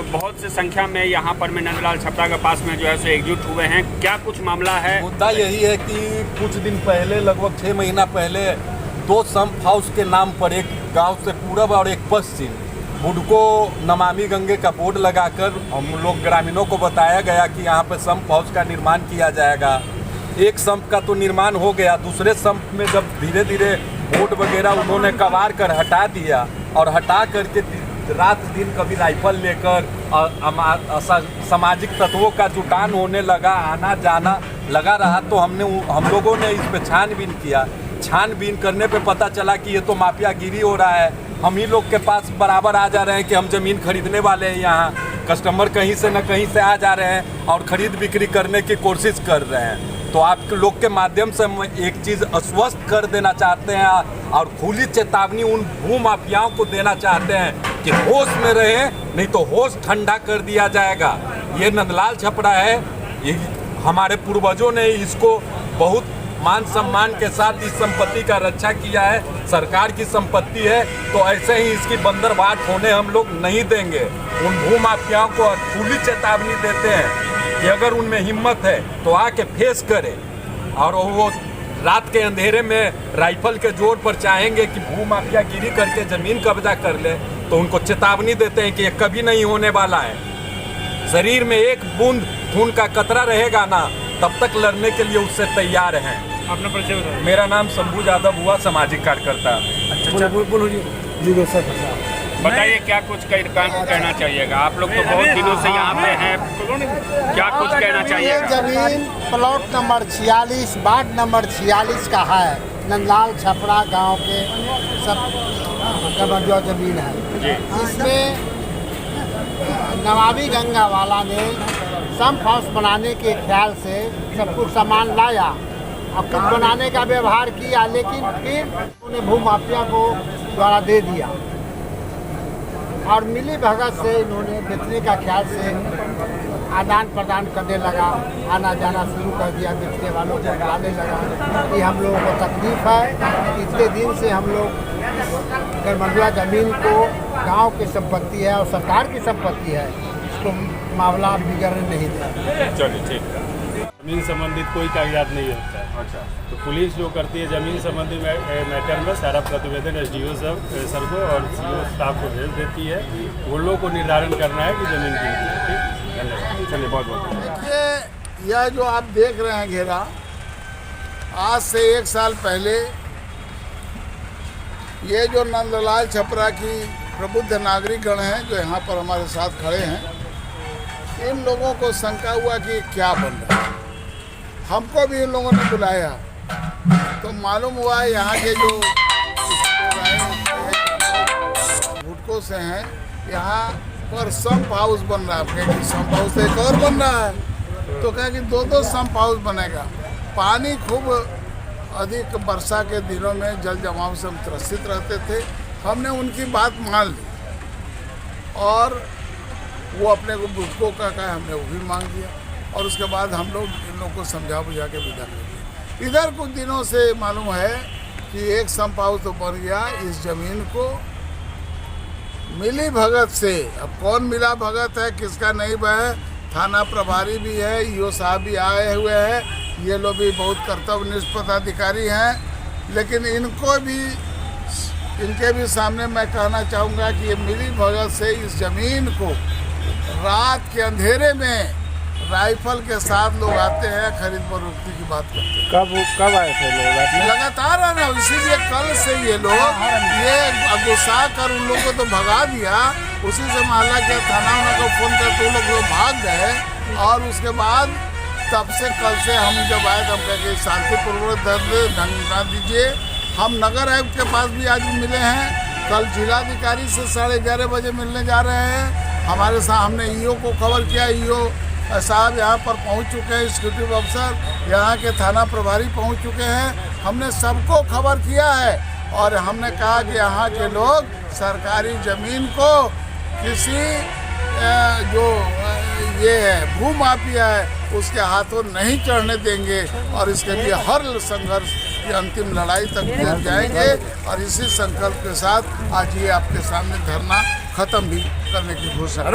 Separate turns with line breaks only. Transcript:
बहुत से संख्या में यहाँ पर में नंदलाल छपरा के पास में जो है सो एकजुट हुए हैं। क्या कुछ मामला है?
मुद्दा यही है कि कुछ दिन पहले, लगभग 6 महीना पहले, 2 संप हाउस के नाम पर एक गांव से पूरब और एक पश्चिम बुडको नमामि गंगे का बोर्ड लगाकर हम लोग ग्रामीणों को बताया गया कि यहाँ पर संप हाउस का निर्माण किया जाएगा। एक संप का तो निर्माण हो गया, दूसरे संप में जब धीरे धीरे बोर्ड वगैरह उन्होंने कबाड़ कर हटा दिया और हटा करके रात दिन कभी राइफल लेकर सामाजिक तत्वों का जुटान होने लगा, आना जाना लगा रहा, तो हम लोगों ने इस पे छानबीन किया। छानबीन करने पे पता चला कि ये तो माफियागिरी हो रहा है। हम ही लोग के पास बराबर आ जा रहे हैं कि हम ज़मीन खरीदने वाले हैं, यहाँ कस्टमर कहीं से न कहीं से आ जा रहे हैं और ख़रीद बिक्री करने की कोशिश कर रहे हैं। तो आप लोग के माध्यम से हम एक चीज़ आश्वस्त कर देना चाहते हैं और खुली चेतावनी उन भू माफियाओं को देना चाहते हैं कि होश में रहें, नहीं तो होश ठंडा कर दिया जाएगा। ये नंदलाल छपरा है, ये हमारे पूर्वजों ने इसको बहुत मान सम्मान के साथ इस संपत्ति का रक्षा किया है। सरकार की संपत्ति है, तो ऐसे ही इसकी बंदरबाट होने हम लोग नहीं देंगे। उन भू माफियाओं को खुली चेतावनी देते हैं कि अगर उनमें हिम्मत है तो आके फेस करें, और वो रात के अंधेरे में राइफल के जोर पर चाहेंगे कि भू माफियागिरी करके ज़मीन कब्जा कर ले, तो उनको चेतावनी देते हैं कि ये कभी नहीं होने वाला है। शरीर में एक बूंद खून का कतरा रहेगा ना, तब तक लड़ने के लिए उससे तैयार हैं।
अपना परिचय बताइए।
मेरा नाम शंभू यादव हुआ, सामाजिक कार्यकर्ता।
अच्छा, बोलो जी। बताइए क्या कुछ कहना चाहिएगा? आप लोग तो बहुत दिनों से यहाँ पे हैं, क्या कुछ कहना चाहिएगा?
जमीन प्लॉट नंबर 46 वार्ड नंबर 46 का है, नंदलाल छपरा गांव के सब जो जमीन है, इसमें नमामि गंगा वाला ने संप हाउस बनाने के ख्याल से सब कुछ सामान लाया और खुद बनाने का व्यवहार किया, लेकिन फिर उन्हें भू माफिया को द्वारा दे दिया और मिली भगत से इन्होंने बेचने का ख्याल से आदान प्रदान करने लगा, आना जाना शुरू कर दिया, बेचने वालों को बुलाने लगा कि हम लोगों को तकलीफ है, इतने दिन से हम लोग गरमंडुआ ज़मीन को गांव की संपत्ति है और सरकार की संपत्ति है, इसको मामला बिगड़ने नहीं दें।
चलिए ठीक है।
ज़मीन संबंधित कोई कागजात नहीं होता है।
अच्छा,
तो पुलिस जो करती है ज़मीन संबंधी मैटर में सारा प्रतिवेदन एसडीओ सर को और सीओ स्टाफ को भेज देती है। उन लोगों को निर्धारण करना है कि ज़मीन किनकी है। ठीक, धन्यवाद।
चलिए बहुत बहुत।
देखिए, यह जो आप देख रहे हैं घेरा, आज से 1 साल पहले ये जो नंदलाल छपरा की प्रबुद्ध नागरिकगण हैं जो यहाँ पर हमारे साथ खड़े हैं, इन लोगों को शंका हुआ कि क्या बन रहा है। हमको भी इन लोगों ने बुलाया तो मालूम हुआ यहाँ के जो भुटको से हैं, यहाँ पर संप हाउस बन रहा है। कहें संप हाउस एक और बन रहा है, तो कहा कि 2-2 संप हाउस बनेगा। पानी खूब अधिक वर्षा के दिनों में जल जमाव से हम त्रसित रहते थे। हमने उनकी बात मान ली और वो अपने को भुटको का कहा, हमने वो भी मांग दिया और उसके बाद हम लोग इन लोगों को समझा बुझा के विदा कर दिया। इधर कुछ दिनों से मालूम है कि एक संप हाउस तो बन गया। इस जमीन को मिली भगत से, अब कौन मिला भगत है, किसका नहीं है, थाना प्रभारी भी है, ईओ साहब भी आए हुए हैं, ये लोग भी बहुत कर्तव्यनिष्ठ पदाधिकारी हैं, लेकिन इनके भी सामने मैं कहना चाहूँगा कि ये मिली भगत से इस जमीन को रात के अंधेरे में राइफल के साथ लोग आते हैं, खरीद फरोख्ती की बात करते हैं।
कब आए थे लोग?
लगातार है ना, इसीलिए कल से ये लोग ये गुस्सा कर उन लोगों को तो भगा दिया, उसी से मोहल्ला के थाना को फोन करके उन लोग भाग गए। और उसके बाद तब से कल से हम जब आए तो हम कहेंगे शांतिपूर्वक ढंग ना दीजिए। हम नगर आयुक्त के पास भी आज मिले हैं, कल जिलाधिकारी से 11:30 बजे मिलने जा रहे हैं। हमारे साथ हमने ईओ को खबर किया, ईओ साहब यहाँ पर पहुँच चुके हैं, एग्जीक्यूटिव अफसर, यहाँ के थाना प्रभारी पहुँच चुके हैं। हमने सबको खबर किया है और हमने कहा कि यहाँ के लोग सरकारी ज़मीन को किसी जो ये है भू माफिया है उसके हाथों नहीं चढ़ने देंगे और इसके लिए हर संघर्ष की अंतिम लड़ाई तक जाएंगे। और इसी संकल्प के साथ आज ये आपके सामने धरना खत्म भी करने की घोषणा।